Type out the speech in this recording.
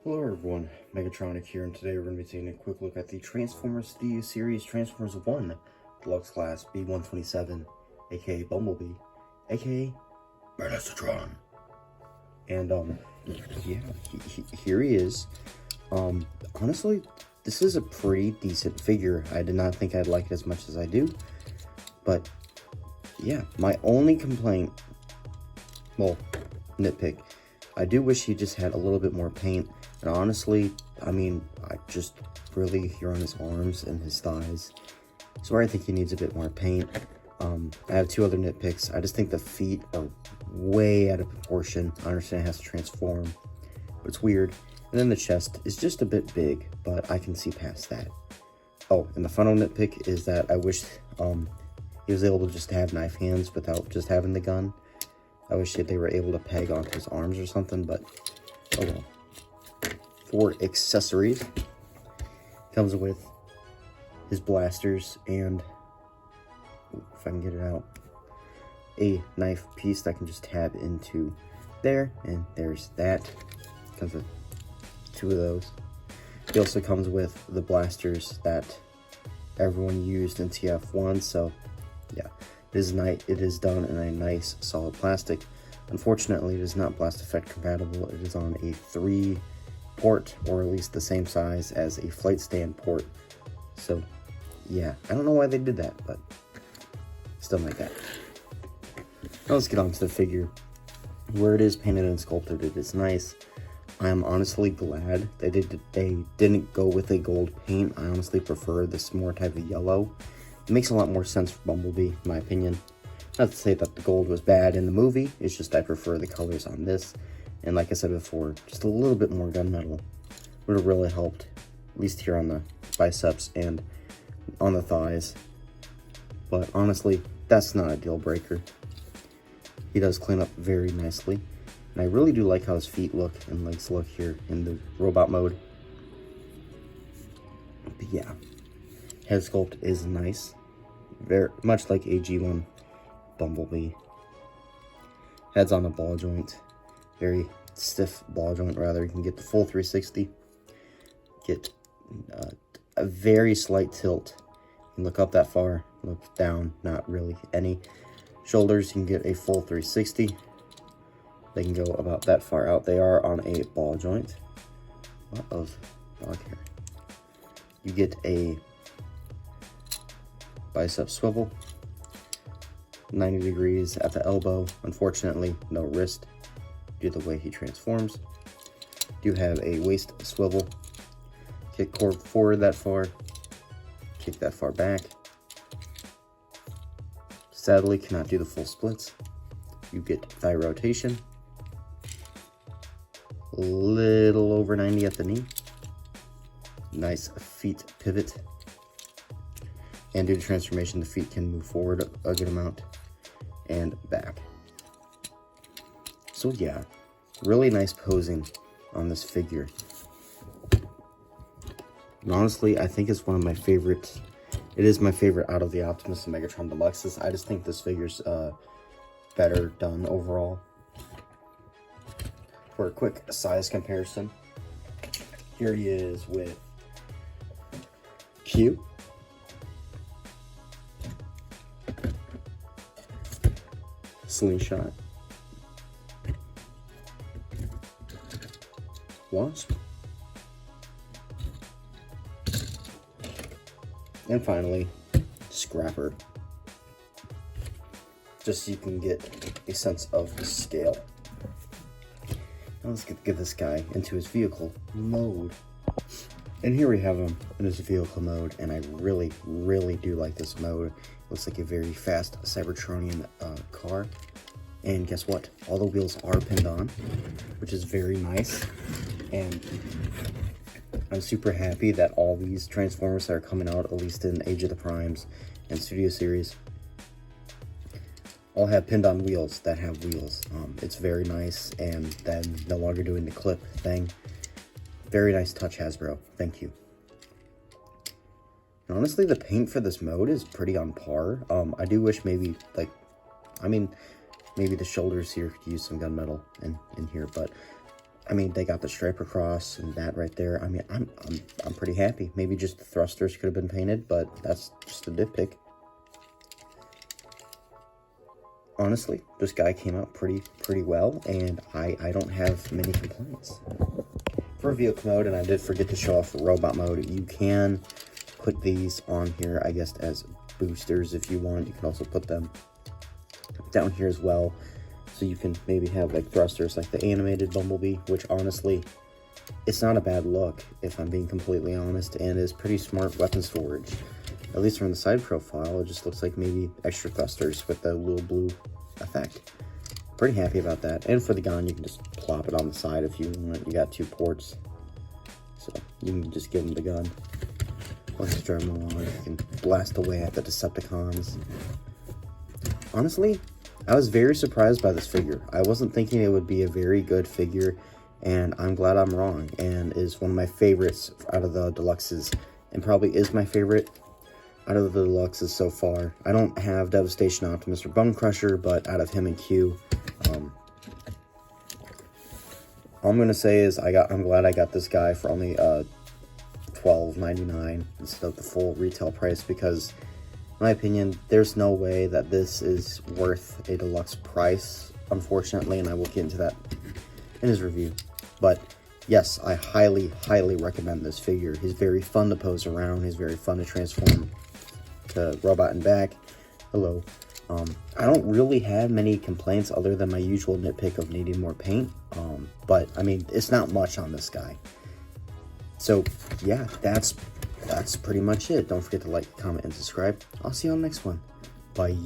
Hello everyone, Megatronic here, and today we're going to be taking a quick look at the Transformers The Series Transformers 1 Deluxe Class B127, aka Bumblebee, aka badassatron. And yeah, here he is. Honestly, this is a pretty decent figure. I did not think I'd like it as much as I do, but yeah, my only complaint, well, nitpick, I do wish he just had a little bit more paint. And honestly, I mean, I just really, here on his arms and his thighs is where I think he needs a bit more paint. I have two other nitpicks. I just think the feet are way out of proportion. I understand it has to transform, but it's weird. And then the chest is just a bit big, but I can see past that. Oh, and the final nitpick is that I wish he was able to just have knife hands without just having the gun. I wish that they were able to peg onto his arms or something, but oh well. For accessories, comes with his blasters and, if I can get it out, a knife piece that I can just tab into there, and there's that. Comes with two of those. He also comes with the blasters that everyone used in TF1, so yeah, it is done in a nice solid plastic. Unfortunately, it is not blast effect compatible. It is on a 3 port, or at least the same size as a flight stand port. So yeah, I don't know why they did that, but still like that. Now let's get on to the figure. Where it is painted and sculpted, it is nice. I am honestly glad they didn't go with a gold paint. I honestly prefer this more type of yellow. It makes a lot more sense for Bumblebee, in my opinion. Not to say that the gold was bad in the movie, it's just I prefer the colors on this. And like I said before, just a little bit more gunmetal would have really helped, at least here on the biceps and on the thighs. But honestly, that's not a deal breaker. He does clean up very nicely. And I really do like how his feet look and legs look here in the robot mode. But yeah, head sculpt is nice. Very much like a G1 Bumblebee. Head's on a ball joint. Very stiff ball joint, rather. You can get the full 360. Get a very slight tilt. You can look up that far, look down, not really any. Shoulders, you can get a full 360. They can go about that far out. They are on a ball joint. A lot of dog hair. You get a bicep swivel. 90 degrees at the elbow. Unfortunately, no wrist due to the way he transforms. Do have a waist swivel. Kick cord forward that far. Kick that far back. Sadly, cannot do the full splits. You get thigh rotation. Little over 90 at the knee. Nice feet pivot. And due to transformation, the feet can move forward a good amount and back. So yeah, really nice posing on this figure. And honestly, I think it's one of my favorites. It is my favorite out of the Optimus and Megatron Deluxes. I just think this figure's better done overall. For a quick size comparison, here he is with Q, Slingshot, Wasp, and finally Scrapper, just so you can get a sense of the scale. Now let's get this guy into his vehicle mode. And here we have him in his vehicle mode, and I really do like this mode. Looks like a very fast Cybertronian car. And guess what? All the wheels are pinned on, which is very nice. And I'm super happy that all these Transformers that are coming out, at least in Age of the Primes and Studio Series, all have pinned on wheels that have wheels. It's very nice, and then no longer doing the clip thing. Very nice touch, Hasbro. Thank you. And honestly, the paint for this mode is pretty on par. I do wish maybe, like, I mean, maybe the shoulders here could use some gunmetal in here, but I mean, they got the stripe across and that right there. I mean, I'm pretty happy. Maybe just the thrusters could have been painted, but that's just a nitpick. Honestly, this guy came out pretty well, and I don't have many complaints. For vehicle mode, and I did forget to show off the robot mode, you can put these on here, I guess, as boosters if you want. You can also put them down here as well, so you can maybe have like thrusters like the animated Bumblebee, which honestly, it's not a bad look, if I'm being completely honest, and is pretty smart weapon storage. At least from the side profile, it just looks like maybe extra thrusters with the little blue effect. Pretty happy about that. And for the gun, you can just plop it on the side if you want. You got 2 ports, so you can just give them the gun. Once you turn them on, you can blast away at the Decepticons. Honestly, I was very surprised by this figure. I wasn't thinking it would be a very good figure, and I'm glad I'm wrong, and is one of my favorites out of the deluxes, and probably is my favorite out of the deluxes so far. I don't have Devastation Optimus or Bone Crusher, but out of him and Q, all I'm gonna say is I'm glad I got this guy for only $12.99 instead of the full retail price, because in my opinion, there's no way that this is worth a deluxe price, unfortunately, and I will get into that in his review. But yes, I highly recommend this figure. He's very fun to pose around. He's very fun to transform to robot and back. Hello. I don't really have many complaints other than my usual nitpick of needing more paint. But I mean, it's not much on this guy. So yeah, that's pretty much it. Don't forget to like, comment, and subscribe. I'll see you on the next one. Bye.